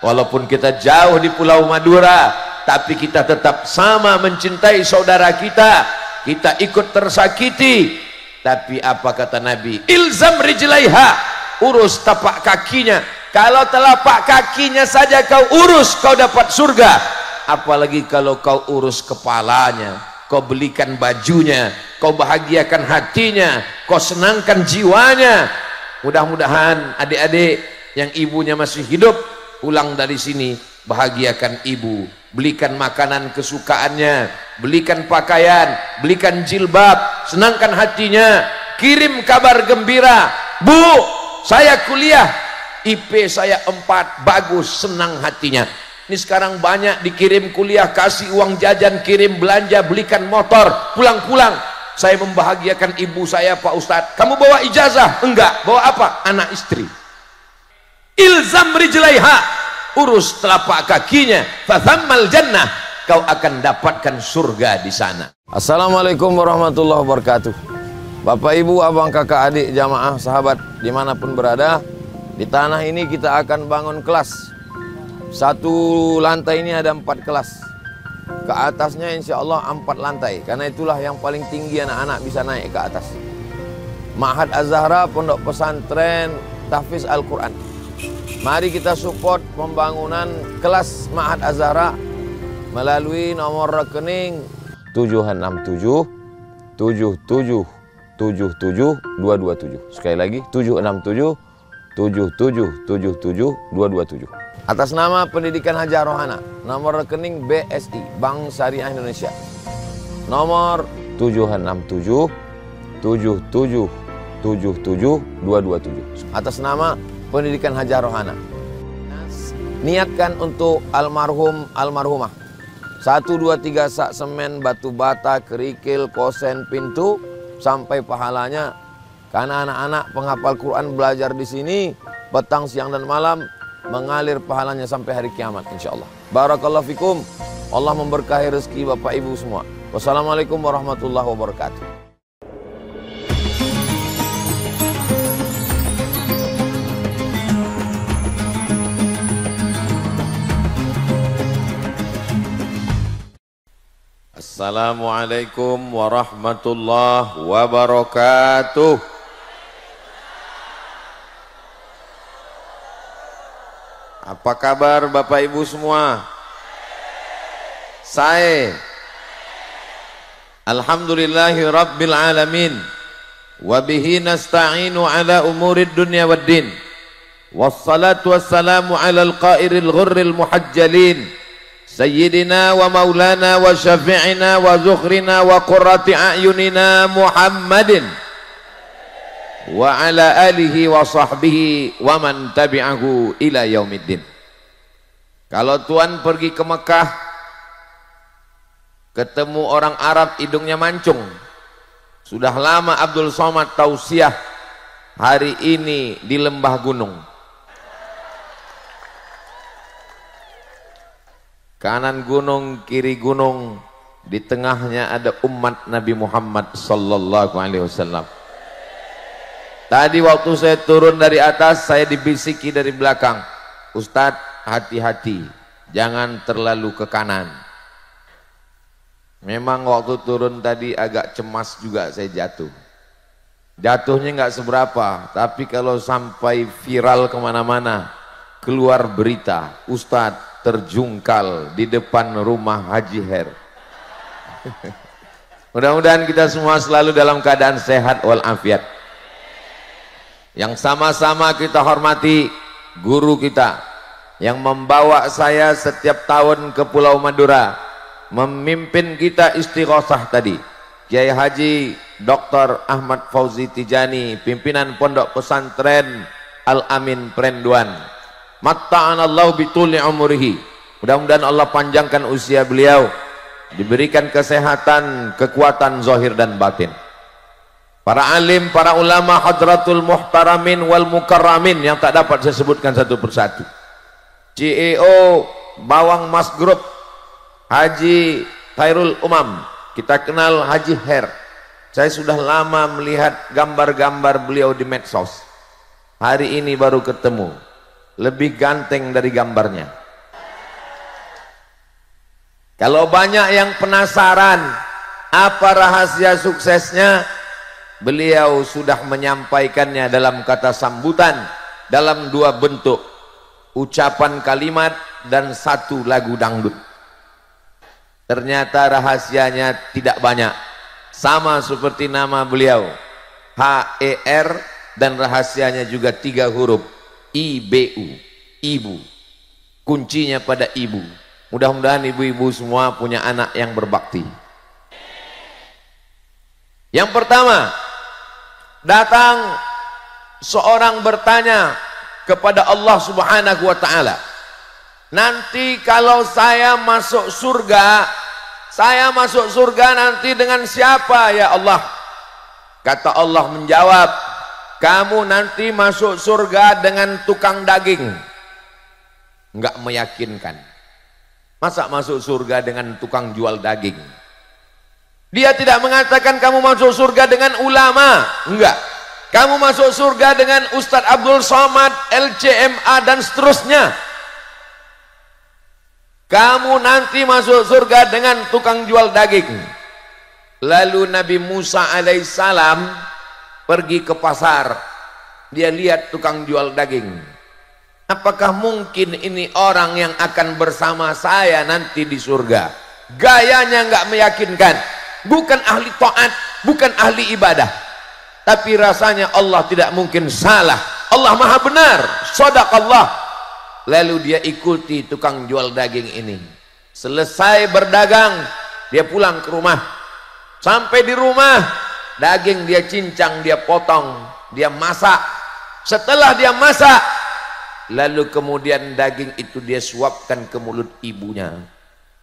Walaupun kita jauh di Pulau Madura, tapi kita tetap sama mencintai saudara kita. Kita ikut tersakiti, tapi apa kata Nabi? Ilzam rijlaiha, urus tapak kakinya. Kalau telapak kakinya saja kau urus, kau dapat surga. Apalagi kalau kau urus kepalanya, kau belikan bajunya, kau bahagiakan hatinya, kau senangkan jiwanya. Mudah-mudahan adik-adik yang ibunya masih hidup, pulang dari sini bahagiakan ibu, belikan makanan kesukaannya, belikan pakaian, belikan jilbab, senangkan hatinya, kirim kabar gembira, Bu, saya kuliah, IP saya 4, bagus, senang hatinya. Ini sekarang banyak dikirim kuliah, kasih uang jajan, kirim belanja, belikan motor, pulang-pulang saya membahagiakan ibu saya. Pak Ustadz, kamu bawa ijazah? Enggak. Bawa apa? Anak istri. Ilzam rijlaiha, urus telapak kakinya, fathammal jannah, kau akan dapatkan surga di sana. Assalamualaikum warahmatullahi wabarakatuh. Bapak, ibu, abang, kakak, adik, jamaah, sahabat dimanapun berada, di tanah ini kita akan bangun kelas. Satu lantai ini ada 4 kelas. Ke atasnya insya Allah 4 lantai, karena itulah yang paling tinggi anak-anak bisa naik ke atas. Ma'had Az-Zahra, pondok pesantren tahfiz Al-Quran. Mari kita support pembangunan kelas Ma'had Az-Zahra melalui nomor rekening 767 77 77 227. Sekali lagi 767 77 77 227. Atas nama Pendidikan Hajar Rohana, nomor rekening BSI, Bank Syariah Indonesia, nomor 767 77 77 227. Atas nama Pendidikan Hajar Rohana, niatkan untuk almarhum almarhumah. 1, 2, 3 sak semen, batu bata, kerikil, kosen, pintu, sampai pahalanya. Karena anak-anak penghafal Quran belajar di sini petang, siang dan malam, mengalir pahalanya sampai hari kiamat insyaallah. Barakallahu fikum. Allah memberkahi rezeki Bapak Ibu semua. Wassalamualaikum warahmatullahi wabarakatuh. Assalamualaikum warahmatullahi wabarakatuh. Apa kabar Bapak Ibu semua? Saya alhamdulillahi rabbil alamin, wabihi nasta'inu ala umurid dunya waddin, wassalatu wassalamu ala alqairil ghurril muhajjalin, sayyidina wa maulana wa syafi'ina wa zukhrina wa qurrati a'yunina Muhammadin wa ala alihi wa sahbihi wa man tabi'ahu ila yaumiddin. Kalau tuan pergi ke Mekah, ketemu orang Arab hidungnya mancung, sudah lama Abdul Somad tausiah hari ini di lembah gunung. Kanan gunung, kiri gunung, di tengahnya ada umat Nabi Muhammad sallallahu alaihi wasallam. Tadi waktu saya turun dari atas, saya dibisiki dari belakang, Ustadz, hati-hati, jangan terlalu ke kanan. Memang waktu turun tadi agak cemas juga saya jatuh. Jatuhnya nggak seberapa, tapi kalau sampai viral kemana-mana, keluar berita, Ustadz terjungkal di depan rumah Haji Her. Mudah-mudahan kita semua selalu dalam keadaan sehat walafiat. Yang sama-sama kita hormati guru kita yang membawa saya setiap tahun ke Pulau Madura, memimpin kita istighosah tadi, Kiai Haji Dr. Ahmad Fauzi Tijani, pimpinan Pondok Pesantren Al-Amin Prenduan. Matta'anallahu bituli umurihi, mudah-mudahan Allah panjangkan usia beliau, diberikan kesehatan, kekuatan zahir dan batin. Para alim, para ulama, hadratul muhtaramin wal mukarramin yang tak dapat saya sebutkan satu persatu. CEO Bawang Mas Group Haji Khairul Umam, kita kenal Haji Her. Saya sudah lama melihat gambar-gambar beliau di medsos, hari ini baru ketemu. lebih ganteng dari gambarnya. Kalau banyak yang penasaran apa rahasia suksesnya, beliau sudah menyampaikannya dalam kata sambutan, dalam 2 bentuk, ucapan kalimat dan 1 lagu dangdut. Ternyata rahasianya tidak banyak, sama seperti nama beliau, H-E-R, dan rahasianya juga 3 huruf, I-B-U, ibu. Kuncinya pada ibu. Mudah-mudahan ibu-ibu semua punya anak yang berbakti. Yang pertama, datang seorang bertanya kepada Allah Subhanahu wa ta'ala, nanti kalau saya masuk surga nanti dengan siapa ya Allah? Kata Allah menjawab, kamu nanti masuk surga dengan tukang daging. Enggak meyakinkan. Masa masuk surga dengan tukang jual daging? Dia tidak mengatakan kamu masuk surga dengan ulama. Enggak. Kamu masuk surga dengan Ustadz Abdul Somad, LCMA dan seterusnya. Kamu nanti masuk surga dengan tukang jual daging. Lalu Nabi Musa alaihissalam pergi ke pasar. Dia lihat tukang jual daging. Apakah mungkin ini orang yang akan bersama saya nanti di surga? Gayanya nggak meyakinkan. Bukan ahli taat, bukan ahli ibadah. Tapi rasanya Allah tidak mungkin salah. Allah maha benar. Shadaqallah. Lalu dia ikuti tukang jual daging ini. Selesai berdagang, dia pulang ke rumah. Sampai di rumah, daging dia cincang, dia potong, dia masak. Setelah dia masak, lalu kemudian daging itu dia suapkan ke mulut ibunya.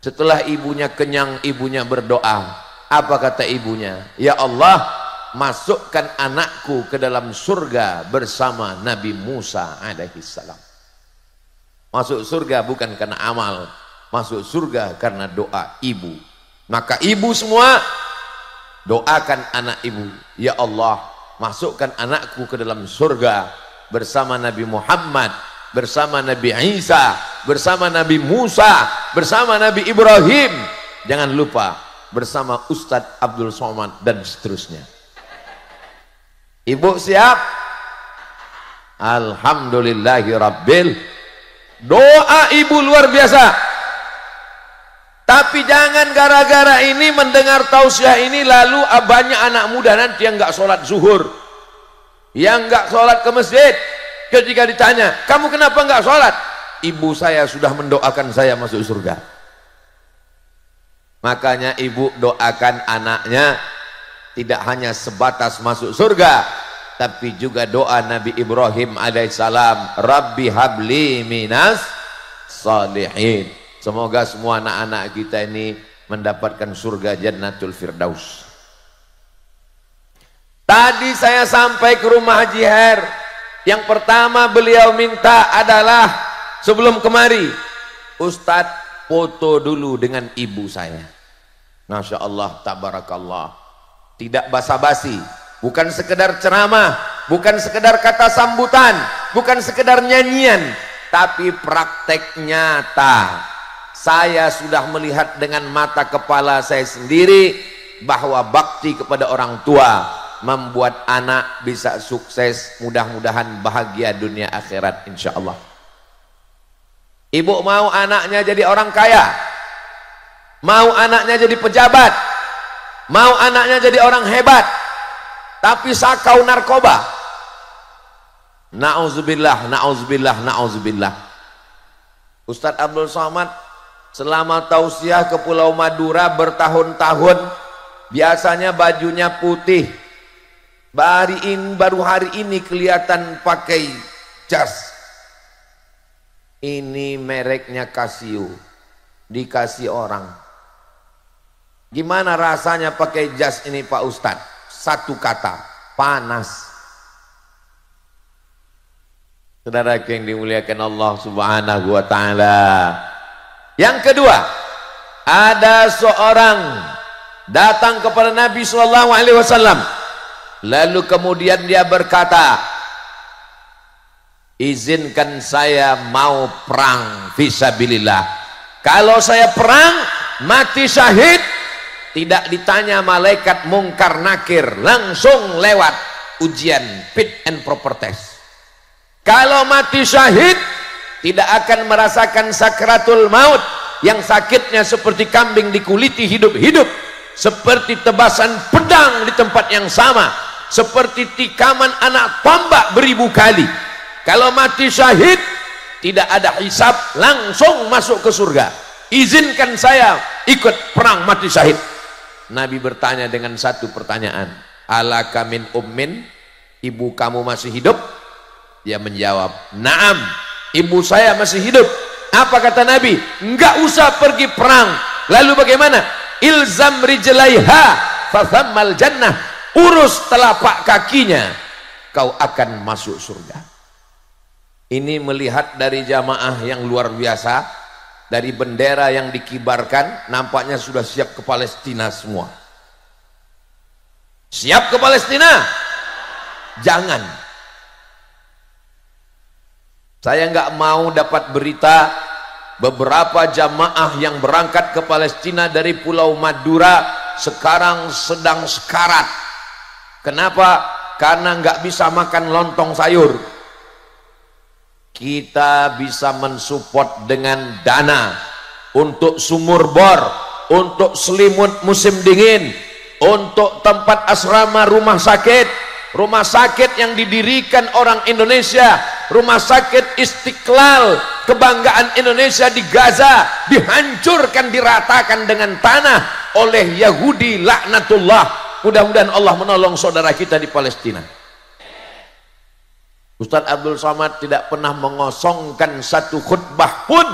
Setelah ibunya kenyang, ibunya berdoa. Apa kata ibunya? Ya Allah, masukkan anakku ke dalam surga bersama Nabi Musa alaihissalam. Masuk surga bukan karena amal, masuk surga karena doa ibu. Maka ibu semua doakan anak ibu, ya Allah, masukkan anakku ke dalam surga bersama Nabi Muhammad, bersama Nabi Isa, bersama Nabi Musa, bersama Nabi Ibrahim, jangan lupa bersama Ustadz Abdul Somad dan seterusnya. Ibu siap? Alhamdulillahirabbil. Doa ibu luar biasa. Tapi jangan gara-gara ini mendengar tausiah ini lalu banyak anak muda nanti yang nggak sholat zuhur, yang nggak sholat ke masjid. Ketika ditanya, kamu kenapa nggak sholat? Ibu saya sudah mendoakan saya masuk surga. Makanya ibu doakan anaknya tidak hanya sebatas masuk surga, tapi juga doa Nabi Ibrahim alaihissalam, Rabbi habli minas salihin. Semoga semua anak-anak kita ini mendapatkan surga Jannatul Firdaus. Tadi saya sampai ke rumah Haji Her. Yang pertama beliau minta adalah sebelum kemari, Ustadz foto dulu dengan ibu saya. Masya Allah, tabarakallah. Tidak basa-basi, bukan sekedar ceramah, bukan sekedar kata sambutan, bukan sekedar nyanyian, tapi praktek nyata. Saya sudah melihat dengan mata kepala saya sendiri bahwa bakti kepada orang tua membuat anak bisa sukses, mudah-mudahan bahagia dunia akhirat insya Allah. Ibu mau anaknya jadi orang kaya, mau anaknya jadi pejabat, mau anaknya jadi orang hebat, tapi sakau narkoba. Na'udzubillah, na'udzubillah, na'udzubillah. Ustadz Abdul Somad selama tausiah ke Pulau Madura bertahun-tahun, biasanya bajunya putih. Baru hari ini kelihatan pakai jas. Ini mereknya Casio, dikasih orang. Gimana rasanya pakai jas ini Pak Ustadz? Satu kata, panas. Saudara yang dimuliakan Allah Subhanahu wa ta'ala. Yang kedua, ada seorang datang kepada Nabi SAW, lalu kemudian dia berkata, izinkan saya mau perang fisabilillah. Kalau saya perang mati syahid, tidak ditanya malaikat mungkar nakir, langsung lewat ujian fit and proper test. Kalau mati syahid tidak akan merasakan sakratul maut yang sakitnya seperti kambing dikuliti hidup-hidup, seperti tebasan pedang di tempat yang sama, seperti tikaman anak tombak beribu kali. Kalau mati syahid tidak ada hisab, langsung masuk ke surga. Izinkan saya ikut perang mati syahid. Nabi bertanya dengan satu pertanyaan, alaka min ummin, ibu kamu masih hidup? Dia menjawab, naam, ibu saya masih hidup. Apa kata Nabi? Enggak usah pergi perang. Lalu bagaimana? Ilzam rijlaiha fathammal jannah, urus telapak kakinya, kau akan masuk surga. Ini melihat dari jamaah yang luar biasa, dari bendera yang dikibarkan, nampaknya sudah siap ke Palestina semua. Siap ke Palestina? Jangan. Saya nggak mau dapat berita beberapa jamaah yang berangkat ke Palestina dari Pulau Madura sekarang sedang sekarat. Kenapa? Karena nggak bisa makan lontong sayur. Kita bisa mensupport dengan dana untuk sumur bor, untuk selimut musim dingin, untuk tempat asrama rumah sakit yang didirikan orang Indonesia, rumah sakit Istiqlal, kebanggaan Indonesia di Gaza, dihancurkan, diratakan dengan tanah oleh Yahudi laknatullah. Mudah-mudahan Allah menolong saudara kita di Palestina. Ustadz Abdul Somad tidak pernah mengosongkan satu khutbah pun.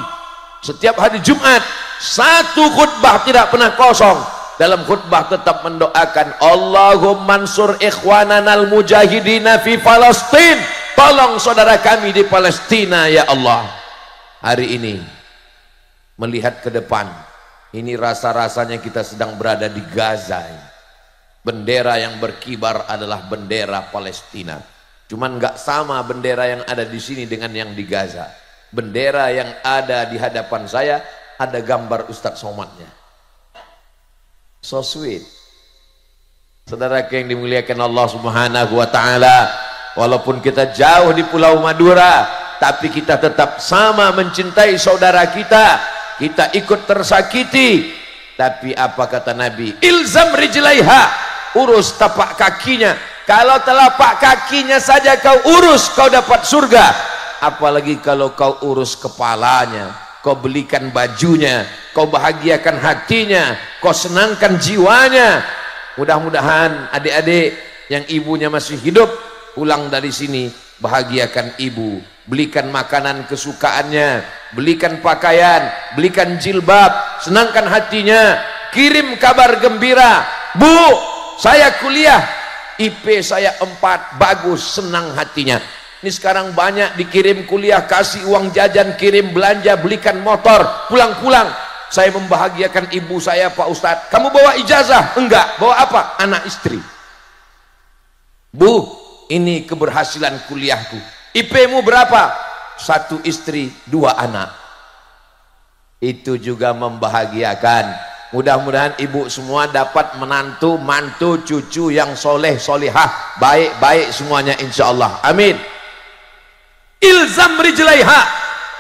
Setiap hari Jumat satu khutbah tidak pernah kosong. Dalam khutbah tetap mendoakan, Allahumma ansur ikhwananal mujahidina fi Palestin, tolong saudara kami di Palestina ya Allah. Hari ini melihat ke depan, ini rasa-rasanya kita sedang berada di Gaza. Bendera yang berkibar adalah bendera Palestina. Cuman nggak sama bendera yang ada di sini dengan yang di Gaza. Bendera yang ada di hadapan saya ada gambar Ustadz Somadnya. So sweet. Saudara yang dimuliakan Allah Subhanahu wa taala, walaupun kita jauh di Pulau Madura, tapi kita tetap sama mencintai saudara kita. Kita ikut tersakiti, tapi apa kata Nabi? Ilzam rijlaiha, urus tapak kakinya. Kalau telapak kakinya saja kau urus, kau dapat surga. Apalagi kalau kau urus kepalanya, kau belikan bajunya, kau bahagiakan hatinya, kau senangkan jiwanya. Mudah-mudahan adik-adik yang ibunya masih hidup pulang dari sini, bahagiakan ibu, belikan makanan kesukaannya, belikan pakaian, belikan jilbab, senangkan hatinya, kirim kabar gembira, Bu, saya kuliah, IP saya 4, bagus, senang hatinya. Ini sekarang banyak dikirim kuliah, kasih uang jajan, kirim belanja, belikan motor, pulang-pulang. Saya membahagiakan ibu saya, Pak Ustadz. Kamu bawa ijazah? Enggak. Bawa apa? Anak istri. Bu, ini keberhasilan kuliahku. IP-mu berapa? 1 istri, 2 anak. Itu juga membahagiakan. Mudah-mudahan ibu semua dapat menantu, mantu, cucu yang soleh, solihah, baik-baik semuanya insya Allah. Amin. Ilzam rijlaiha,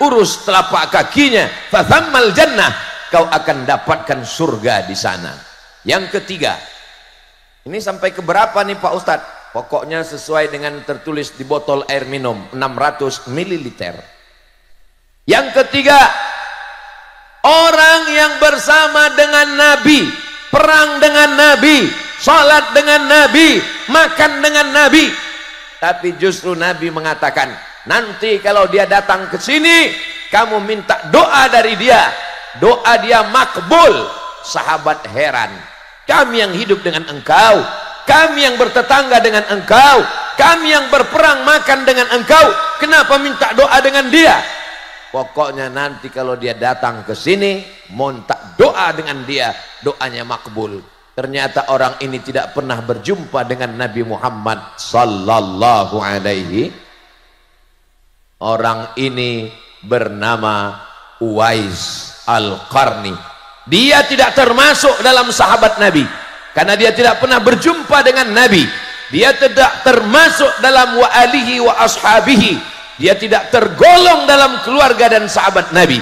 urus telapak kakinya, fathammal jannah, kau akan dapatkan surga di sana. Yang ketiga, ini sampai ke berapa nih Pak Ustadz? Pokoknya sesuai dengan tertulis di botol air minum 600 ml. Yang ketiga, orang yang bersama dengan Nabi, perang dengan Nabi, sholat dengan Nabi, makan dengan Nabi. Tapi justru Nabi mengatakan, nanti kalau dia datang ke sini, kamu minta doa dari dia, doa dia makbul. Sahabat heran, kami yang hidup dengan engkau, kami yang bertetangga dengan engkau, kami yang berperang makan dengan engkau, kenapa minta doa dengan dia? Pokoknya nanti kalau dia datang ke sini, minta doa dengan dia, doanya makbul. Ternyata orang ini tidak pernah berjumpa dengan Nabi Muhammad sallallahu alaihi. Orang ini bernama Uwais Al-Qarni. Dia tidak termasuk dalam sahabat Nabi karena dia tidak pernah berjumpa dengan Nabi. Dia tidak termasuk dalam wa alihi wa ashabihi. Dia tidak tergolong dalam keluarga dan sahabat Nabi.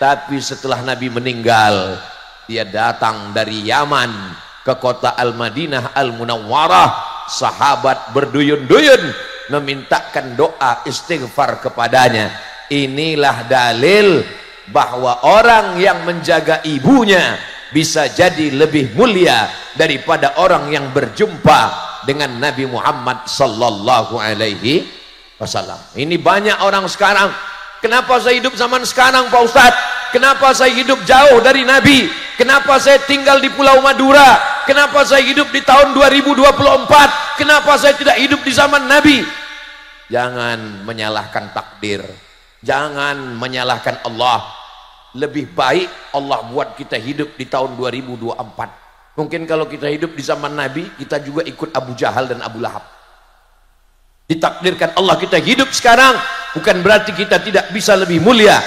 Tapi setelah Nabi meninggal, dia datang dari Yaman ke kota Al-Madinah Al-Munawwarah. Sahabat berduyun-duyun memintakan doa istighfar kepadanya. Inilah dalil bahwa orang yang menjaga ibunya bisa jadi lebih mulia daripada orang yang berjumpa dengan Nabi Muhammad sallallahu alaihi wasallam. Ini banyak orang sekarang. Kenapa saya hidup zaman sekarang Pak Ustadz? Kenapa saya hidup jauh dari Nabi? Kenapa saya tinggal di Pulau Madura? Kenapa saya hidup di tahun 2024? Kenapa saya tidak hidup di zaman Nabi? Jangan menyalahkan takdir, jangan menyalahkan Allah. Lebih baik Allah buat kita hidup di tahun 2024. Mungkin kalau kita hidup di zaman Nabi, kita juga ikut Abu Jahal dan Abu Lahab. Ditakdirkan Allah kita hidup sekarang, bukan berarti kita tidak bisa lebih mulia.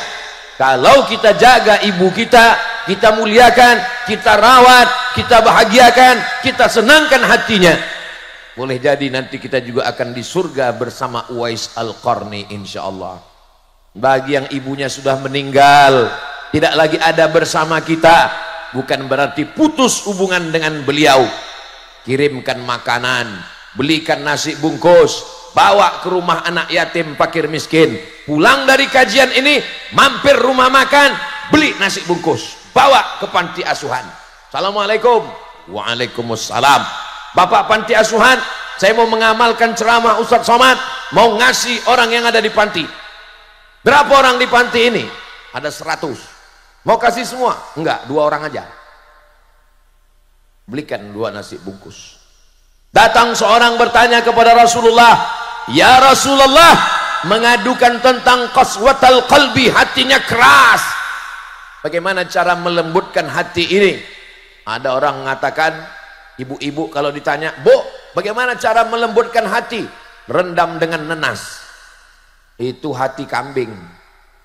Kalau kita jaga ibu kita, kita muliakan, kita rawat, kita bahagiakan, kita senangkan hatinya, boleh jadi nanti kita juga akan di surga bersama Uwais Al-Qarni insyaallah. Bagi yang ibunya sudah meninggal, tidak lagi ada bersama kita, bukan berarti putus hubungan dengan beliau. Kirimkan makanan, belikan nasi bungkus, bawa ke rumah anak yatim fakir miskin. Pulang dari kajian ini, mampir rumah makan, beli nasi bungkus, bawa ke panti asuhan. Assalamualaikum. Waalaikumsalam. Bapak panti asuhan, saya mau mengamalkan ceramah Ustadz Somad, mau ngasih orang yang ada di panti. Berapa orang di panti ini? Ada 100. Mau kasih semua? Enggak, 2 orang aja. Belikan 2 nasi bungkus. Datang seorang bertanya kepada Rasulullah, ya Rasulullah, mengadukan tentang qaswatal qalbi, hatinya keras. Bagaimana cara melembutkan hati ini? Ada orang mengatakan, ibu-ibu kalau ditanya, Bu, bagaimana cara melembutkan hati? Rendam dengan nenas. Itu hati kambing.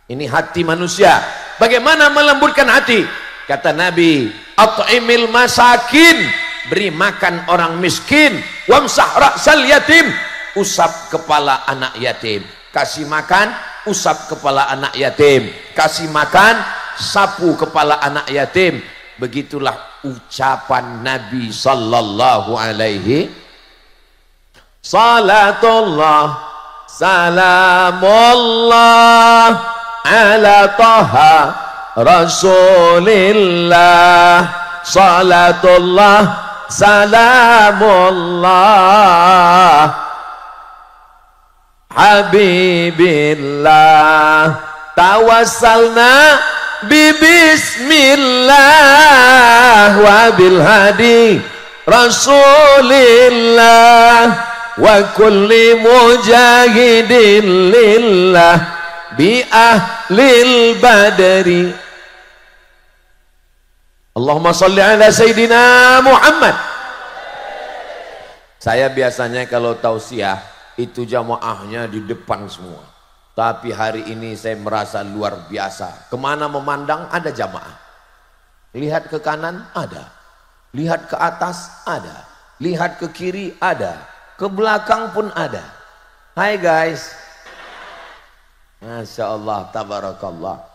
Ini hati manusia. Bagaimana melembutkan hati? Kata Nabi, at'imil masakin, beri makan orang miskin, wamsah ra'sal yatim, usap kepala anak yatim. Kasih makan, usap kepala anak yatim. Kasih makan, sapu kepala anak yatim. Begitulah ucapan Nabi sallallahu alaihi. Salatullah salamullah ala taha rasulillah. Salatullah salamullah habibillah. Tawassalna bismillah wa bil hadi rasulillah wa kulli mujahidin lillah bi ahlil badri. Allahumma salli ala Sayyidina Muhammad. Saya biasanya kalau tausiah itu jamaahnya di depan semua, tapi hari ini saya merasa luar biasa. Kemana memandang ada jamaah. Lihat ke kanan ada, lihat ke atas ada, lihat ke kiri ada, ke belakang pun ada. Hai guys, Masya Allah, tabarakallah.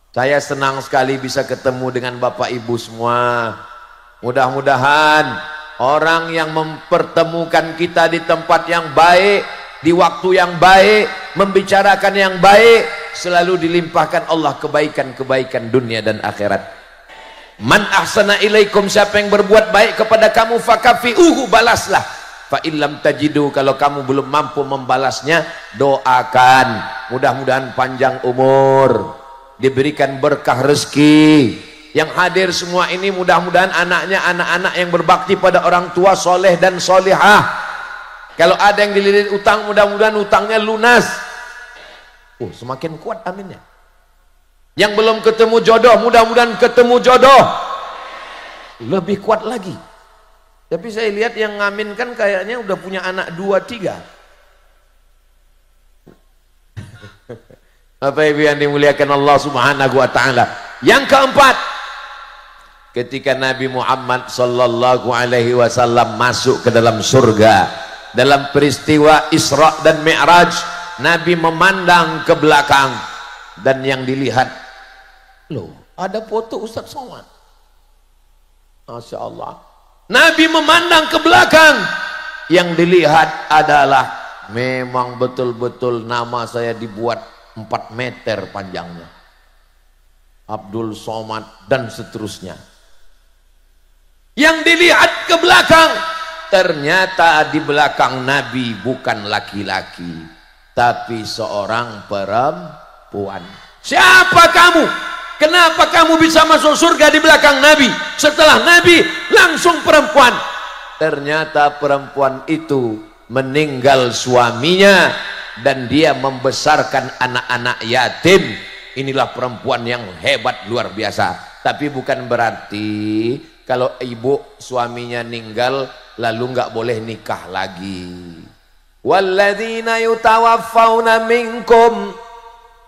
Saya senang sekali bisa ketemu dengan Bapak Ibu semua. Mudah-mudahan orang yang mempertemukan kita di tempat yang baik, di waktu yang baik, membicarakan yang baik, selalu dilimpahkan Allah kebaikan-kebaikan dunia dan akhirat. Man ahsana ilaikum, siapa yang berbuat baik kepada kamu, fakafi'uhu, balaslah. Fa illam tajidu, kalau kamu belum mampu membalasnya, doakan. Mudah-mudahan panjang umur, diberikan berkah rezeki. Yang hadir semua ini mudah-mudahan anaknya anak-anak yang berbakti pada orang tua, soleh dan solihah. Kalau ada yang dililit utang, mudah-mudahan utangnya lunas. Semakin kuat aminnya. Yang belum ketemu jodoh, mudah-mudahan ketemu jodoh. Lebih kuat lagi. Tapi saya lihat yang ngaminkan kayaknya udah punya anak 2, 3. Bapak Ibu yang dimuliakan Allah Subhanahu wa taala. Yang keempat, ketika Nabi Muhammad sallallahu alaihi wasallam masuk ke dalam surga dalam peristiwa Isra dan Mi'raj, Nabi memandang ke belakang dan yang dilihat, loh, ada foto Ustaz Somad. Masya Allah. Nabi memandang ke belakang, yang dilihat adalah memang betul-betul nama saya dibuat 4 meter panjangnya, Abdul Somad dan seterusnya. Yang dilihat ke belakang, ternyata di belakang Nabi bukan laki-laki, tapi seorang perempuan. Siapa kamu? Kenapa kamu bisa masuk surga di belakang Nabi? Setelah Nabi langsung perempuan. Ternyata perempuan itu meninggal suaminya dan dia membesarkan anak-anak yatim. Inilah perempuan yang hebat luar biasa. Tapi bukan berarti kalau ibu suaminya meninggal lalu nggak boleh nikah lagi. Walladzina yutawaffawna minkum,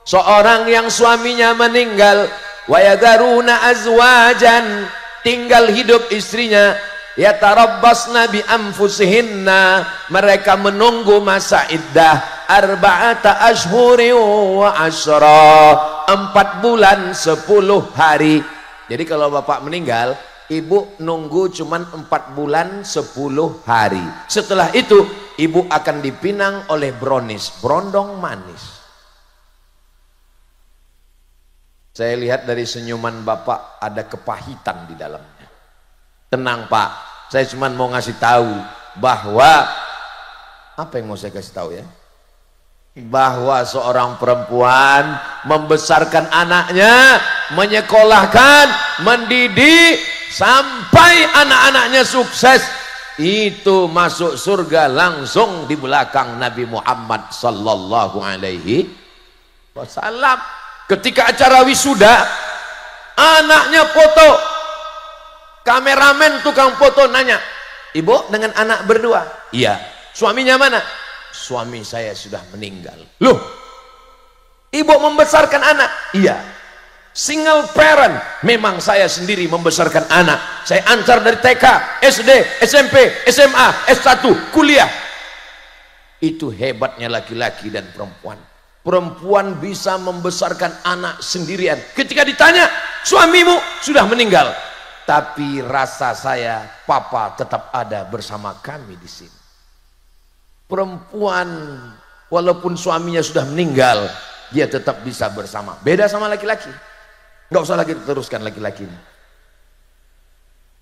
seorang yang suaminya meninggal, wa yadharuna azwajan, tinggal hidup istrinya, yatarabbasna bi anfusihinna, mereka menunggu masa iddah arba'ata ashhurin wa asyra, 4 bulan 10 hari. Jadi kalau bapak meninggal, ibu nunggu cuman 4 bulan 10 hari. Setelah itu ibu akan dipinang oleh bronis, berondong manis. Saya lihat dari senyuman bapak ada kepahitan di dalamnya. Tenang pak, saya cuma mau ngasih tahu bahwa, apa yang mau saya kasih tahu ya? Bahwa seorang perempuan membesarkan anaknya, menyekolahkan, mendidik sampai anak-anaknya sukses, itu masuk surga langsung di belakang Nabi Muhammad sallallahu alaihi wasallam. Ketika acara wisuda, anaknya foto, kameramen tukang foto nanya, ibu dengan anak berdua? Iya. Suaminya mana? Suami saya sudah meninggal. Loh, ibu membesarkan anak? Iya. Single parent, memang saya sendiri membesarkan anak. Saya antar dari TK, SD, SMP, SMA, S1, kuliah. Itu hebatnya laki-laki dan perempuan. Perempuan bisa membesarkan anak sendirian. Ketika ditanya, suamimu sudah meninggal, tapi rasa saya, papa tetap ada bersama kami di sini. Perempuan walaupun suaminya sudah meninggal, dia tetap bisa bersama. Beda sama laki-laki. Nggak usah lagi diteruskan laki-laki ini.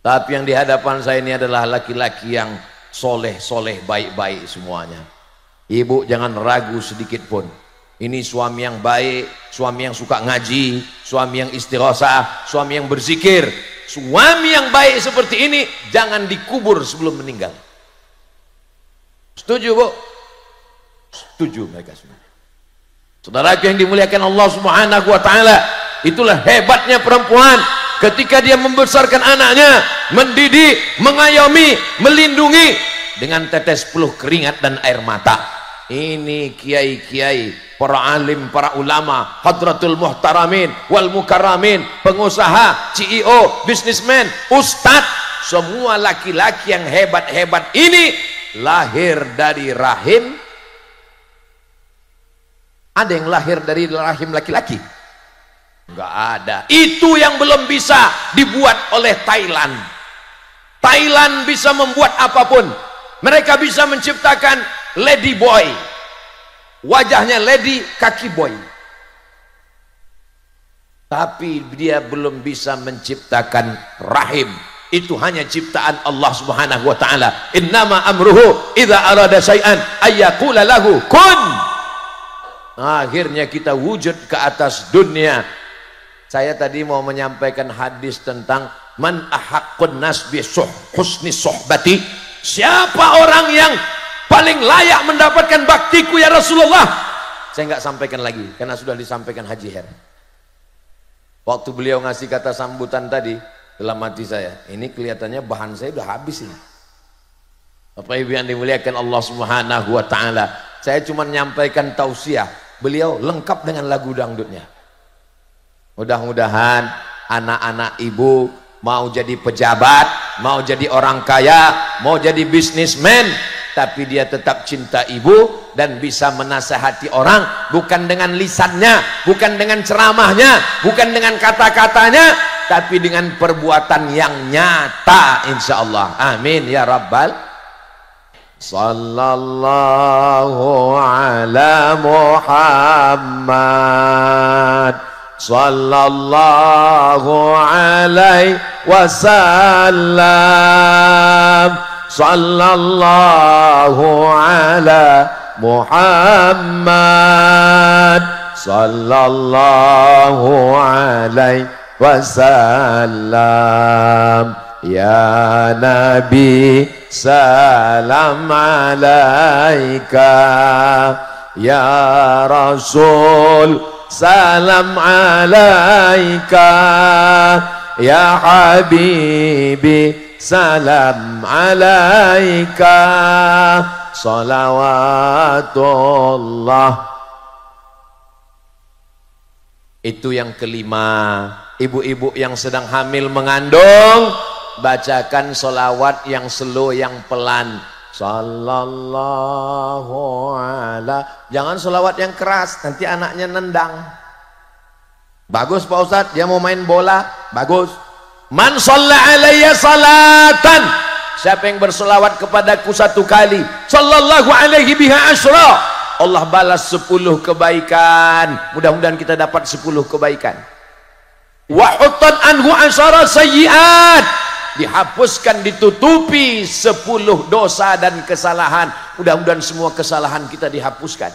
Tapi yang di hadapan saya ini adalah laki-laki yang soleh, baik-baik semuanya. Ibu jangan ragu sedikit pun. Ini suami yang baik, suami yang suka ngaji, suami yang istighosah, suami yang berzikir. Suami yang baik seperti ini jangan dikubur sebelum meninggal. Setuju bu? Setuju mereka semua. Saudaraku yang dimuliakan Allah Subhanahu wa taala, itulah hebatnya perempuan. Ketika dia membesarkan anaknya, mendidik, mengayomi, melindungi dengan tetes peluh keringat dan air mata. Ini kiai-kiai, para alim, para ulama, hadratul muhtaramin wal mukarramin, pengusaha, CEO, bisnismen, ustadz, semua laki-laki yang hebat-hebat ini lahir dari rahim. Ada yang lahir dari rahim laki-laki? Enggak ada. Itu yang belum bisa dibuat oleh Thailand. Thailand bisa membuat apapun. Mereka bisa menciptakan lady boy, wajahnya lady, kaki boy, tapi dia belum bisa menciptakan rahim. Itu hanya ciptaan Allah Subhanahu wa taala. Innama amruhu idza arada syai'an ayyaqula lahu kun. Akhirnya kita wujud ke atas dunia. Saya tadi mau menyampaikan hadis tentang man ahaqqun nas bi husni suhbati. Siapa orang yang paling layak mendapatkan baktiku ya Rasulullah? Saya nggak sampaikan lagi karena sudah disampaikan Haji Her. Waktu beliau ngasih kata sambutan tadi, dalam hati saya, ini kelihatannya bahan saya udah habis ini. Bapak Ibu yang dimuliakan Allah Subhanahu wa taala, saya cuma menyampaikan tausiah. beliau lengkap dengan lagu dangdutnya. Mudah-mudahan anak-anak ibu mau jadi pejabat, mau jadi orang kaya, mau jadi bisnismen, tapi dia tetap cinta ibu dan bisa menasehati orang, bukan dengan lisannya, bukan dengan ceramahnya, bukan dengan kata-katanya, tapi dengan perbuatan yang nyata, insyaallah. Amin ya rabbal. Sallallahu ala Muhammad sallallahu alaihi wasallam. Sallallahu ala Muhammad sallallahu alaihi wasallam. Ya Nabi salam alaika, ya Rasul salam alaika, ya Habibi salam alaika, salawatullah. Itu yang kelima. Ibu-ibu yang sedang hamil mengandung, bacakan sholawat yang slow, yang pelan. Sallallahu ala. Jangan sholawat yang keras, nanti anaknya nendang. Bagus Pak Ustadz, dia mau main bola, bagus. Man shalla alayya salatan, siapa yang bersolawat kepadaku 1 kali, sallallahu alaihi biha asyra, Allah balas 10 kebaikan. Mudah-mudahan kita dapat 10 kebaikan. Wa huttan anhu asyara sayyiat, dihapuskan, ditutupi 10 dosa dan kesalahan. Mudah-mudahan semua kesalahan kita dihapuskan.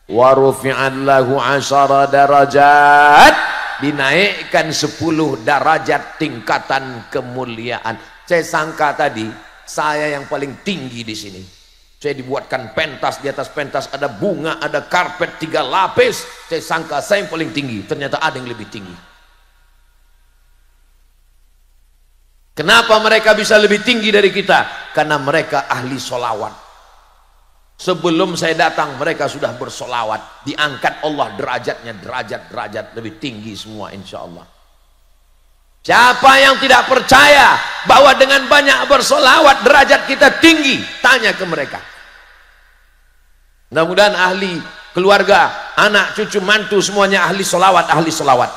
Wa rufi'an lahu asyara darajat, dinaikkan 10 derajat tingkatan kemuliaan. Saya sangka tadi saya yang paling tinggi di sini. Saya dibuatkan pentas, di atas pentas ada bunga, ada karpet 3 lapis. Saya sangka saya yang paling tinggi, ternyata ada yang lebih tinggi. Kenapa mereka bisa lebih tinggi dari kita? Karena mereka ahli solawat. Sebelum saya datang mereka sudah bersolawat, diangkat Allah derajatnya, derajat lebih tinggi semua, insya Allah. Siapa yang tidak percaya bahwa dengan banyak bersolawat derajat kita tinggi, tanya ke mereka. Mudah-mudahan ahli keluarga, anak, cucu, mantu semuanya ahli solawat, ahli solawat.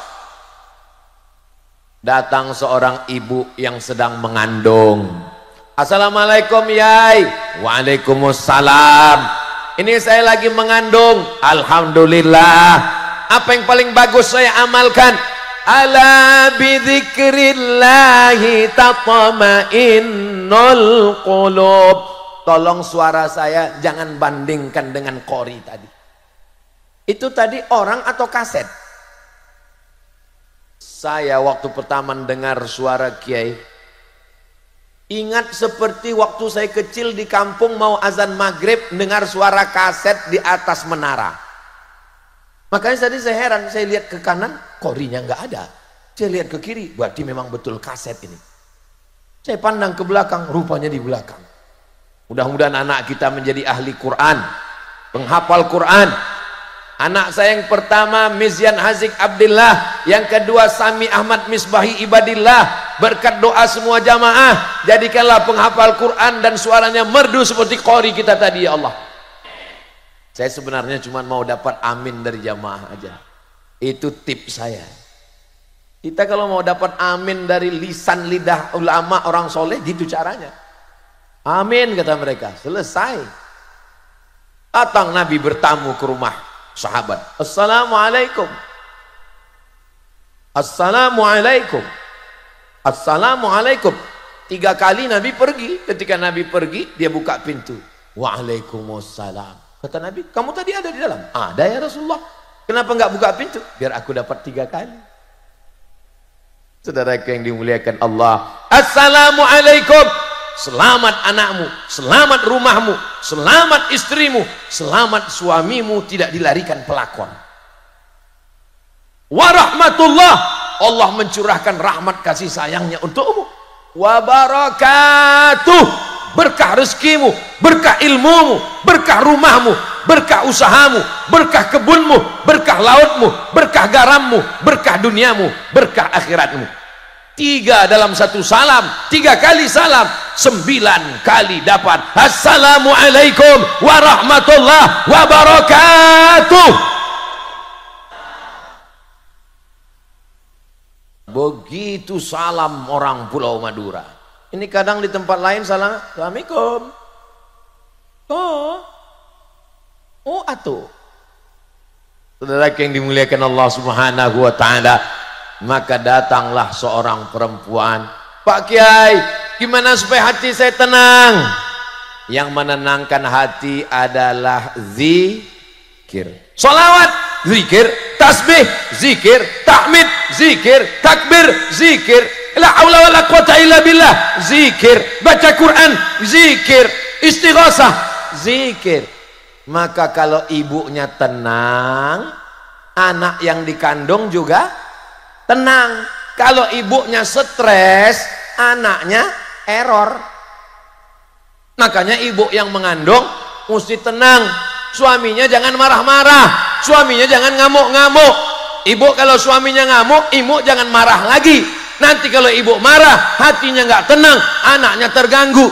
Datang seorang ibu yang sedang mengandung. Assalamualaikum Yai. Waalaikumsalam. Ini saya lagi mengandung. Alhamdulillah. Apa yang paling bagus saya amalkan? Ala bidzikrillahi tatma'innul qulub. Tolong suara saya jangan bandingkan dengan qori tadi. Itu tadi orang atau kaset? Saya waktu pertama dengar suara kiai, ingat seperti waktu saya kecil di kampung mau azan maghrib, dengar suara kaset di atas menara. Makanya tadi saya heran, saya lihat ke kanan, korinya nggak ada. Saya lihat ke kiri, berarti memang betul kaset ini. Saya pandang ke belakang, rupanya di belakang. Mudah-mudahan anak kita menjadi ahli Quran, penghafal Quran. Anak saya yang pertama Mizyan Hazik Abdillah, yang kedua Sami Ahmad Misbahi Ibadillah. Berkat doa semua jamaah, jadikanlah penghafal Quran dan suaranya merdu seperti qori kita tadi, ya Allah. Saya sebenarnya cuma mau dapat amin dari jamaah aja. Itu tips saya. Kita kalau mau dapat amin dari lisan lidah ulama orang soleh, gitu caranya. Amin kata mereka, selesai. Datang Nabi bertamu ke rumah sahabat. Assalamualaikum. Assalamualaikum. Assalamualaikum. 3 kali Nabi pergi. Ketika Nabi pergi, dia buka pintu. Waalaikumsalam. Kata Nabi, kamu tadi ada di dalam? Ada ya Rasulullah. Kenapa enggak buka pintu? Biar aku dapat 3 kali. Saudaraku yang dimuliakan Allah, assalamualaikum. Selamat anakmu, selamat rumahmu, selamat istrimu, selamat suamimu tidak dilarikan pelakon. Warahmatullah, Allah mencurahkan rahmat kasih sayangnya untukmu. Wabarakatuh, berkah rezekimu, berkah ilmumu, berkah rumahmu, berkah usahamu, berkah kebunmu, berkah lautmu, berkah garammu, berkah duniamu, berkah akhiratmu. 3 dalam 1 salam, 3 kali salam, 9 kali dapat assalamualaikum warahmatullahi wabarakatuh. Begitu salam orang Pulau Madura. Ini kadang di tempat lain salam assalamualaikum, atuh. Saudara yang dimuliakan Allah Subhanahu wa taala, maka datanglah seorang perempuan, Pak Kiai, gimana supaya hati saya tenang? Yang menenangkan hati adalah zikir, salawat, zikir, tasbih, zikir, tahmid, zikir, takbir, zikir, la haula wala quwata illa billah, zikir, baca Quran, zikir, istighosah, zikir. Maka kalau ibunya tenang, anak yang dikandung juga tenang. Kalau ibunya stres, anaknya error. Makanya ibu yang mengandung mesti tenang. Suaminya jangan marah-marah, suaminya jangan ngamuk-ngamuk. Ibu kalau suaminya ngamuk, ibu jangan marah lagi. Nanti kalau ibu marah, hatinya nggak tenang, anaknya terganggu.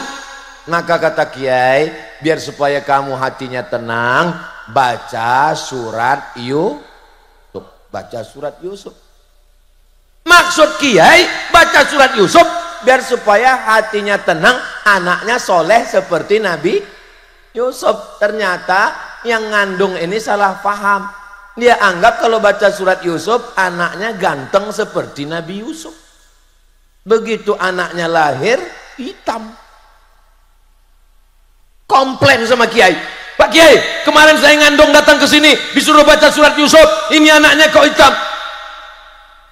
Maka kata Kiai, biar supaya kamu hatinya tenang, baca surat Yusuf. Baca surat Yusuf. Maksud Kiai baca surat Yusuf biar supaya hatinya tenang, anaknya soleh seperti Nabi Yusuf. Ternyata yang ngandung ini salah paham. Dia anggap kalau baca surat Yusuf anaknya ganteng seperti Nabi Yusuf. Begitu anaknya lahir hitam. Komplain sama Kiai, Pak Kiai, kemarin saya ngandung datang ke sini disuruh baca surat Yusuf, ini anaknya kok hitam.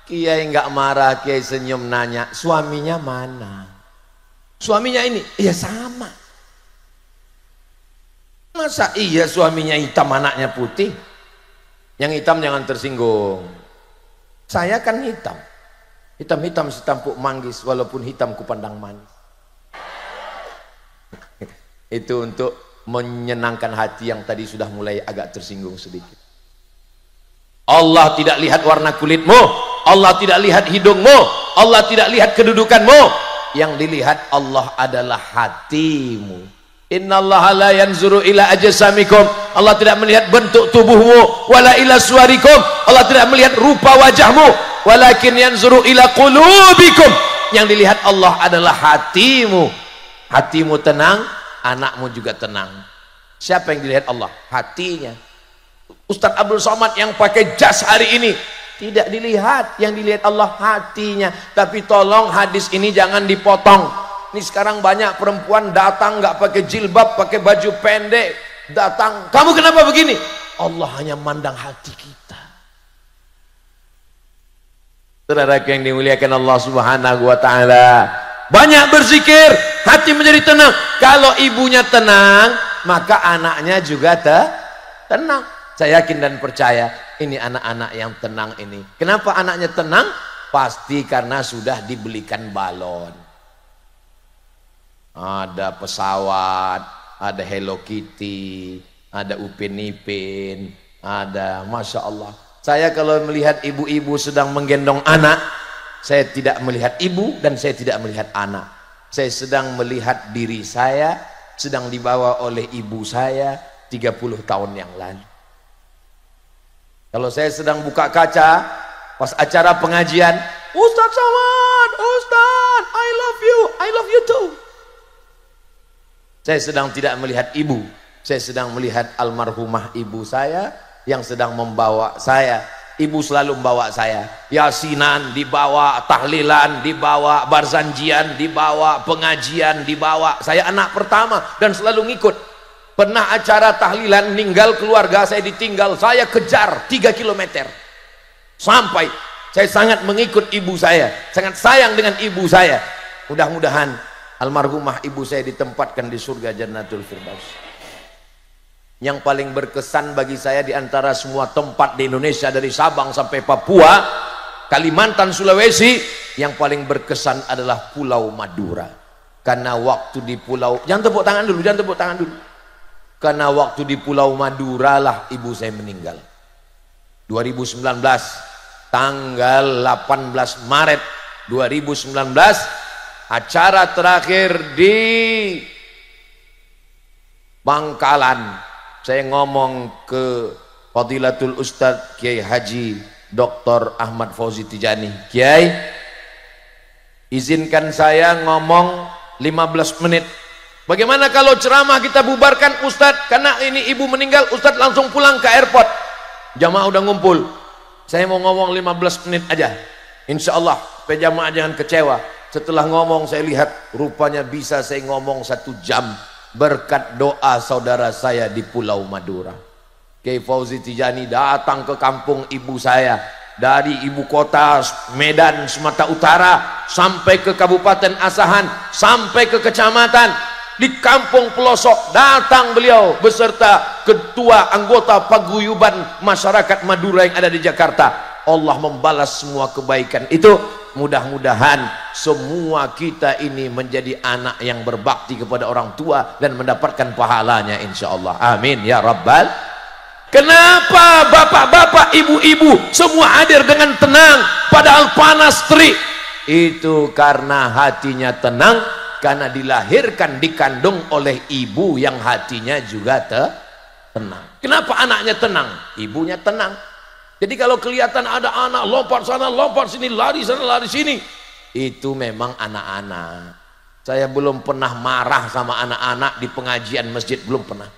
Kiai nggak marah, Kiai senyum nanya, suaminya mana? Suaminya ini, iya sama. Masa iya suaminya hitam anaknya putih? Yang hitam jangan tersinggung. Saya kan hitam. Hitam-hitam setampuk manggis, walaupun hitam kupandang manis. Itu untuk menyenangkan hati yang tadi sudah mulai agak tersinggung sedikit. Allah tidak lihat warna kulitmu, Allah tidak lihat hidungmu, Allah tidak lihat kedudukanmu. Yang dilihat Allah adalah hatimu. Innallaha la yanzuru ila ajsamikum. Allah tidak melihat bentuk tubuhmu, wala ila suwarikum. Allah tidak melihat rupa wajahmu, walakin yanzuru ila qulubikum. Yang dilihat Allah adalah hatimu. Hatimu tenang, anakmu juga tenang. Siapa yang dilihat Allah? Hatinya. Ustadz Abdul Somad yang pakai jas hari ini tidak dilihat, yang dilihat Allah hatinya. Tapi tolong hadis ini jangan dipotong. Ini sekarang banyak perempuan datang nggak pakai jilbab, pakai baju pendek, datang, kamu kenapa begini? Allah hanya mandang hati kita. Saudara yang dimuliakan Allah Subhanahu wa taala, banyak berzikir, hati menjadi tenang. Kalau ibunya tenang, maka anaknya juga tenang. Saya yakin dan percaya ini anak-anak yang tenang ini. Kenapa anaknya tenang? Pasti karena sudah dibelikan balon. Ada pesawat, ada Hello Kitty, ada Upin Ipin, ada Masya Allah. Saya kalau melihat ibu-ibu sedang menggendong anak, saya tidak melihat ibu dan saya tidak melihat anak. Saya sedang melihat diri saya sedang dibawa oleh ibu saya 30 tahun yang lalu. Kalau saya sedang buka kaca pas acara pengajian, Ustadz Somad, Ustadz, I love you too. Saya sedang tidak melihat ibu, saya sedang melihat almarhumah ibu saya yang sedang membawa saya. Ibu selalu membawa saya, yasinan dibawa, tahlilan dibawa, barzanjian dibawa, pengajian dibawa. Saya anak pertama dan selalu ngikut. Pernah acara tahlilan, ninggal keluarga saya ditinggal, saya kejar 3 km sampai. Saya sangat mengikut ibu saya, sangat sayang dengan ibu saya. Mudah-mudahan almarhumah ibu saya ditempatkan di surga Jannatul Firdaus. Yang paling berkesan bagi saya di antara semua tempat di Indonesia, dari Sabang sampai Papua, Kalimantan, Sulawesi, yang paling berkesan adalah Pulau Madura. Karena waktu di pulau, jangan tepuk tangan dulu, jangan tepuk tangan dulu. Karena waktu di Pulau Madura lah ibu saya meninggal. 2019 tanggal 18 Maret 2019, acara terakhir di Bangkalan. Saya ngomong ke Fadilatul Ustadz Kiai Haji Dr. Ahmad Fauzi Tijani, Kiai, izinkan saya ngomong 15 menit. Bagaimana kalau ceramah kita bubarkan Ustadz, karena ini ibu meninggal, Ustadz langsung pulang ke airport. Jamaah udah ngumpul, saya mau ngomong 15 menit aja, insya Allah supaya jamaah jangan kecewa. Setelah ngomong saya lihat rupanya bisa saya ngomong 1 jam berkat doa saudara saya di Pulau Madura. Kiai Fauzi Tijani datang ke kampung ibu saya dari ibu kota Medan Sumatera Utara sampai ke Kabupaten Asahan sampai ke kecamatan. Di kampung pelosok datang beliau beserta ketua anggota paguyuban masyarakat Madura yang ada di Jakarta. Allah membalas semua kebaikan itu. Mudah-mudahan semua kita ini menjadi anak yang berbakti kepada orang tua dan mendapatkan pahalanya insya Allah. Amin ya Rabbal. Kenapa bapak-bapak, ibu-ibu semua hadir dengan tenang padahal panas terik? Itu karena hatinya tenang, karena dilahirkan dikandung oleh ibu yang hatinya juga tenang. Kenapa anaknya tenang? Ibunya tenang. Jadi kalau kelihatan ada anak lompat sana lompat sini, lari sana lari sini, itu memang anak-anak. Saya belum pernah marah sama anak-anak di pengajian masjid, belum pernah.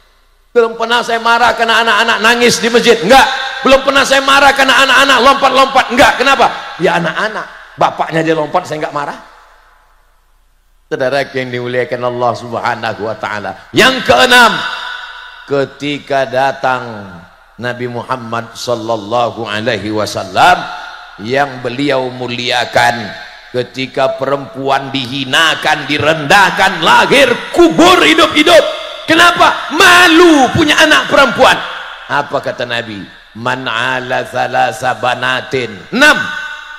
Belum pernah saya marah karena anak-anak nangis di masjid, enggak. Belum pernah saya marah karena anak-anak lompat-lompat, enggak. Kenapa? Ya anak-anak, bapaknya dia lompat saya enggak marah. Saudara yang dimuliakan Allah Subhanahu wa taala. Yang keenam, ketika datang Nabi Muhammad sallallahu alaihi wasallam yang beliau muliakan, ketika perempuan dihinakan, direndahkan, lahir kubur hidup-hidup. Kenapa? Malu punya anak perempuan. Apa kata Nabi? Man ala thalasa banatin. 6.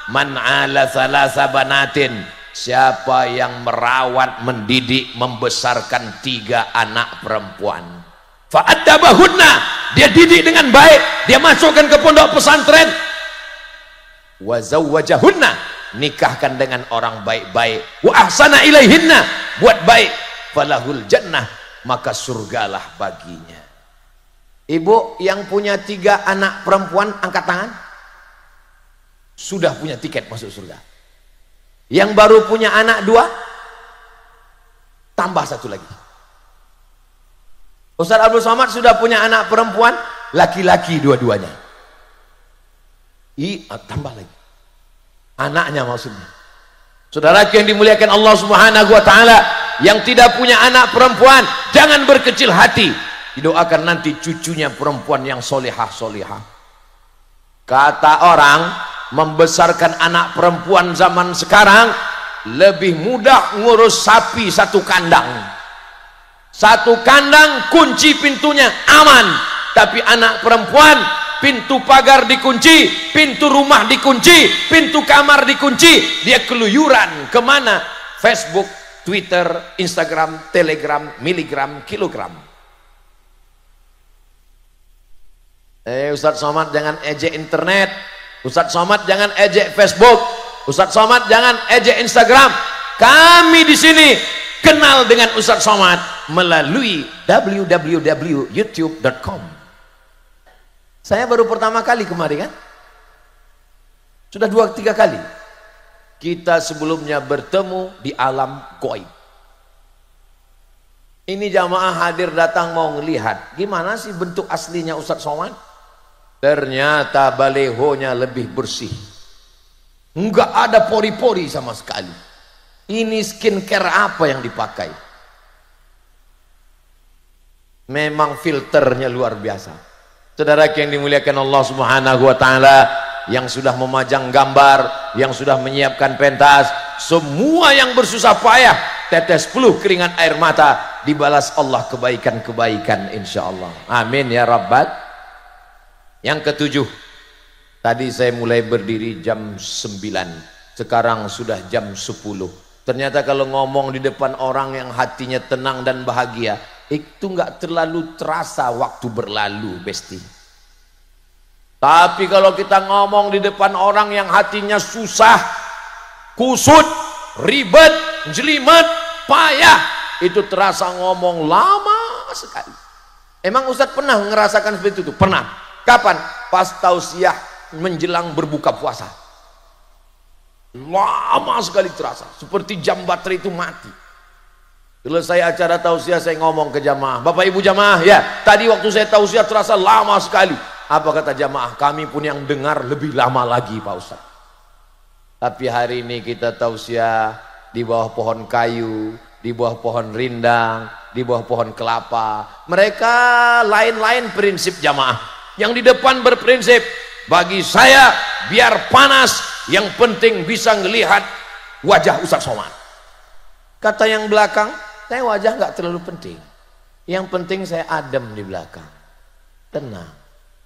Man ala thalasa banatin. Siapa yang merawat, mendidik, membesarkan 3 anak perempuan, fa'addabahunna, dia didik dengan baik, dia masukkan ke pondok pesantren, wa zawwajahunna, nikahkan dengan orang baik-baik, wa ahsana ilaihinna, buat baik, falahul jannah, maka surgalah baginya. Ibu yang punya 3 anak perempuan angkat tangan. Sudah punya tiket masuk surga. Yang baru punya anak 2 tambah 1 lagi. Ustaz Abdul Somad sudah punya anak perempuan laki-laki dua-duanya. Tambah lagi anaknya maksudnya. Saudara yang dimuliakan Allah Subhanahu wa taala, yang tidak punya anak perempuan jangan berkecil hati, didoakan nanti cucunya perempuan yang solehah. Kata orang, membesarkan anak perempuan zaman sekarang lebih mudah ngurus sapi 1 kandang. 1 kandang kunci pintunya aman, tapi anak perempuan pintu pagar dikunci, pintu rumah dikunci, pintu kamar dikunci, dia keluyuran kemana? Facebook, Twitter, Instagram, Telegram, miligram, kilogram. Ustadz Somad jangan ejek internet, Ustadz Somad jangan ejek Facebook, Ustadz Somad jangan ejek Instagram. Kami di sini kenal dengan Ustadz Somad melalui www.youtube.com. Saya baru pertama kali kemarin kan, sudah 2-3 kali kita sebelumnya bertemu di alam gaib. Ini jamaah hadir datang mau ngelihat gimana sih bentuk aslinya Ustadz Somad. Ternyata balehonya lebih bersih, enggak ada pori-pori sama sekali. Ini skincare apa yang dipakai? Memang filternya luar biasa. Saudara yang dimuliakan Allah Subhanahu wa taala, yang sudah memajang gambar, yang sudah menyiapkan pentas, semua yang bersusah payah, tetes peluh keringat air mata, dibalas Allah kebaikan-kebaikan insyaallah. Amin ya rabbal. Yang ke-7, tadi saya mulai berdiri jam 9, sekarang sudah jam 10. Ternyata kalau ngomong di depan orang yang hatinya tenang dan bahagia, itu nggak terlalu terasa waktu berlalu, besti. Tapi kalau kita ngomong di depan orang yang hatinya susah, kusut, ribet, jelimet, payah, itu terasa ngomong lama sekali. Emang Ustadz pernah ngerasakan seperti itu? Pernah. Kapan? Pas tausiah menjelang berbuka puasa. Lama sekali terasa, seperti jam baterai itu mati. Selesai acara tausiah saya ngomong ke jamaah, Bapak Ibu jamaah, ya tadi waktu saya tausiah terasa lama sekali. Apa kata jamaah? Kami pun yang dengar lebih lama lagi Pak Ustadz. Tapi hari ini kita tausiah di bawah pohon kayu, di bawah pohon rindang, di bawah pohon kelapa. Mereka lain-lain prinsip jamaah. Yang di depan berprinsip, bagi saya biar panas, yang penting bisa ngelihat wajah Ustadz Somad. Kata yang belakang, saya wajah nggak terlalu penting, yang penting saya adem di belakang, tenang.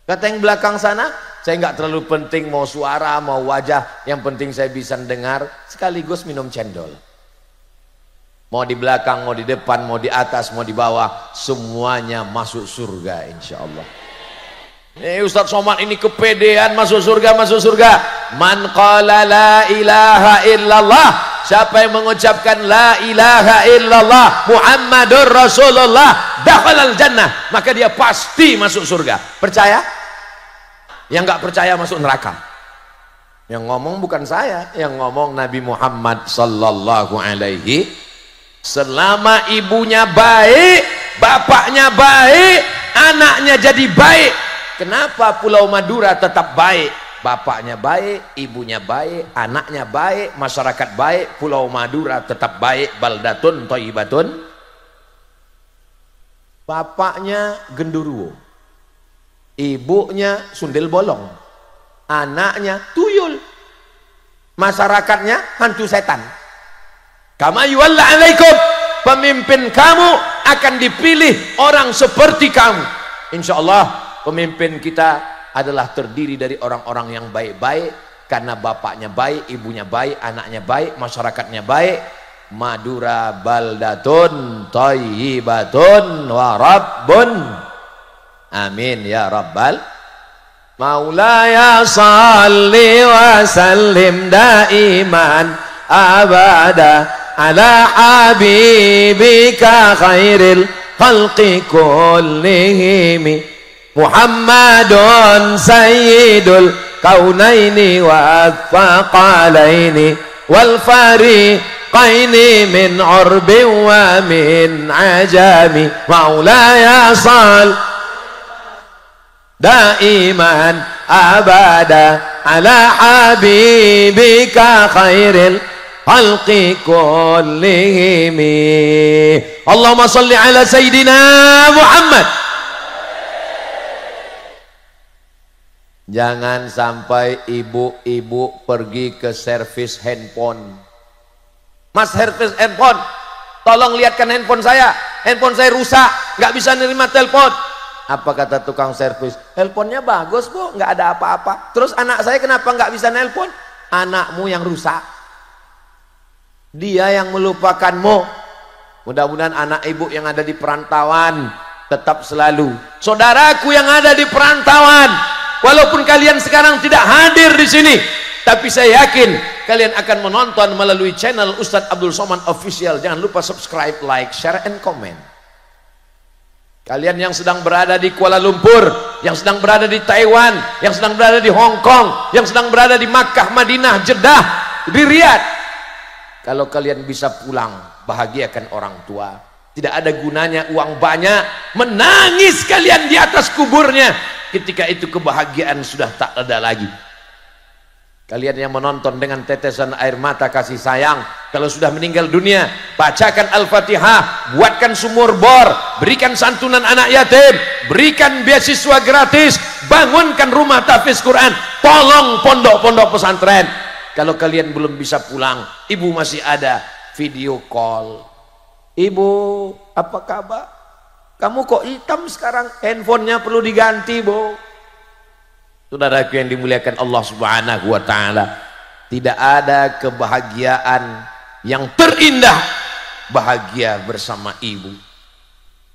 Kata yang belakang sana, saya nggak terlalu penting mau suara mau wajah, yang penting saya bisa dengar sekaligus minum cendol. Mau di belakang, mau di depan, mau di atas, mau di bawah, semuanya masuk surga insya Allah. Ustadz Somad ini kepedean masuk surga, masuk surga. Man qala la ilaha illallah, siapa yang mengucapkan la ilaha illallah Muhammadur Rasulullah dakhalal jannah, maka dia pasti masuk surga. Percaya? Yang nggak percaya masuk neraka. Yang ngomong bukan saya, yang ngomong Nabi Muhammad sallallahu alaihi. Selama ibunya baik, bapaknya baik, anaknya jadi baik. Kenapa Pulau Madura tetap baik? Bapaknya baik, ibunya baik, anaknya baik, masyarakat baik, Pulau Madura tetap baik. Baldatun thayyibatun. Bapaknya genderuwo, ibunya sundel bolong, anaknya tuyul, masyarakatnya hantu setan. Kama yuwalla alaikum, pemimpin kamu akan dipilih orang seperti kamu. Insya Allah pemimpin kita adalah terdiri dari orang-orang yang baik-baik, karena bapaknya baik, ibunya baik, anaknya baik, masyarakatnya baik. Madura baldatun thayyibatun wa rabbun amin ya rabbal maulaya salli wa sallim daiman abada ala habibika khairil khalqi kullihim Muhammadun sayyidul kaunaini wa thaqalaini wal fariqaini min urbi wa min ajami maulaya sal daiman abada ala habibika khairil khalqi kullihim. Allahumma salli ala sayyidina Muhammad. Jangan sampai ibu-ibu pergi ke servis handphone. Mas, servis handphone, tolong lihatkan handphone saya rusak, nggak bisa nerima telepon. Apa kata tukang servis? Handphonenya bagus bu, nggak ada apa-apa. Terus anak saya kenapa nggak bisa nelpon? Anakmu yang rusak, dia yang melupakanmu. Mudah-mudahan anak ibu yang ada di perantauan tetap selalu. Saudaraku yang ada di perantauan, walaupun kalian sekarang tidak hadir di sini, tapi saya yakin kalian akan menonton melalui channel Ustadz Abdul Somad Official. Jangan lupa subscribe, like, share, and comment. Kalian yang sedang berada di Kuala Lumpur, yang sedang berada di Taiwan, yang sedang berada di Hong Kong, yang sedang berada di Makkah, Madinah, Jeddah, di Riyadh, kalau kalian bisa pulang, bahagiakan orang tua. Tidak ada gunanya uang banyak, menangis kalian di atas kuburnya. Ketika itu kebahagiaan sudah tak ada lagi. Kalian yang menonton dengan tetesan air mata kasih sayang, kalau sudah meninggal dunia, bacakan Al-Fatihah, buatkan sumur bor, berikan santunan anak yatim, berikan beasiswa gratis, bangunkan rumah tahfiz Quran, tolong pondok-pondok pesantren. Kalau kalian belum bisa pulang, ibu masih ada, video call. Ibu, apa kabar? Kamu kok hitam sekarang? Handphonenya perlu diganti, Bu. Saudaraku yang dimuliakan Allah Subhanahu wa ta'ala, tidak ada kebahagiaan yang terindah bahagia bersama ibu.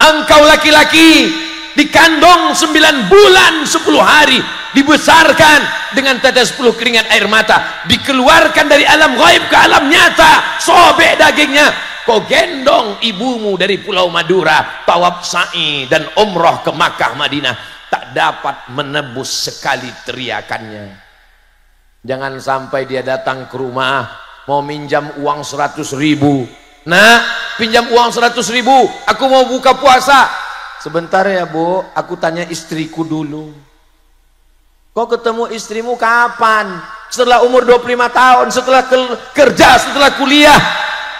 Engkau laki-laki dikandung 9 bulan 10 hari, dibesarkan dengan tetes 10 keringat air mata, dikeluarkan dari alam gaib ke alam nyata, sobek dagingnya, kau gendong ibumu dari Pulau Madura, tawaf sa'i dan umroh ke Makkah Madinah, tak dapat menebus sekali teriakannya. Jangan sampai dia datang ke rumah mau minjam uang 100.000. Nah, pinjam uang 100.000, aku mau buka puasa. Sebentar ya bu, aku tanya istriku dulu. Kau ketemu istrimu kapan? Setelah umur 25 tahun, setelah kerja, setelah kuliah.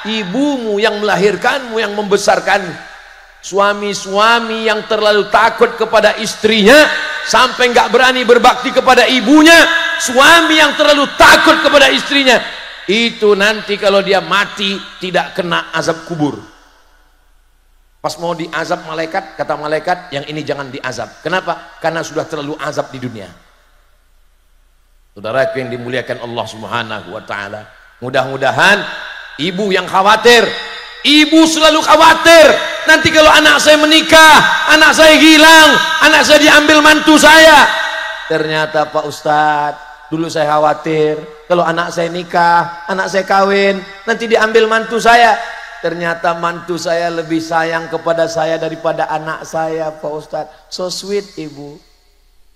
Ibumu yang melahirkanmu, yang membesarkan. Suami-suami yang terlalu takut kepada istrinya sampai nggak berani berbakti kepada ibunya. Suami yang terlalu takut kepada istrinya, itu nanti kalau dia mati tidak kena azab kubur. Pas mau diazab malaikat, kata malaikat, yang ini jangan diazab. Kenapa? Karena sudah terlalu azab di dunia. Saudaraku yang dimuliakan Allah Subhanahu wa taala, mudah-mudahan ibu yang khawatir, ibu selalu khawatir nanti kalau anak saya menikah, anak saya hilang, anak saya diambil mantu saya. Ternyata Pak Ustadz, dulu saya khawatir kalau anak saya nikah, anak saya kawin, nanti diambil mantu saya. Ternyata mantu saya lebih sayang kepada saya daripada anak saya, Pak Ustadz. So sweet ibu.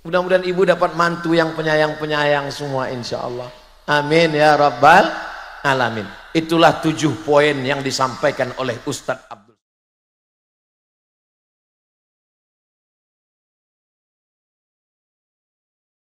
Mudah-mudahan ibu dapat mantu yang penyayang-penyayang semua, insya Allah. Amin ya rabbal alamin. Itulah 7 poin yang disampaikan oleh Ustadz Abdul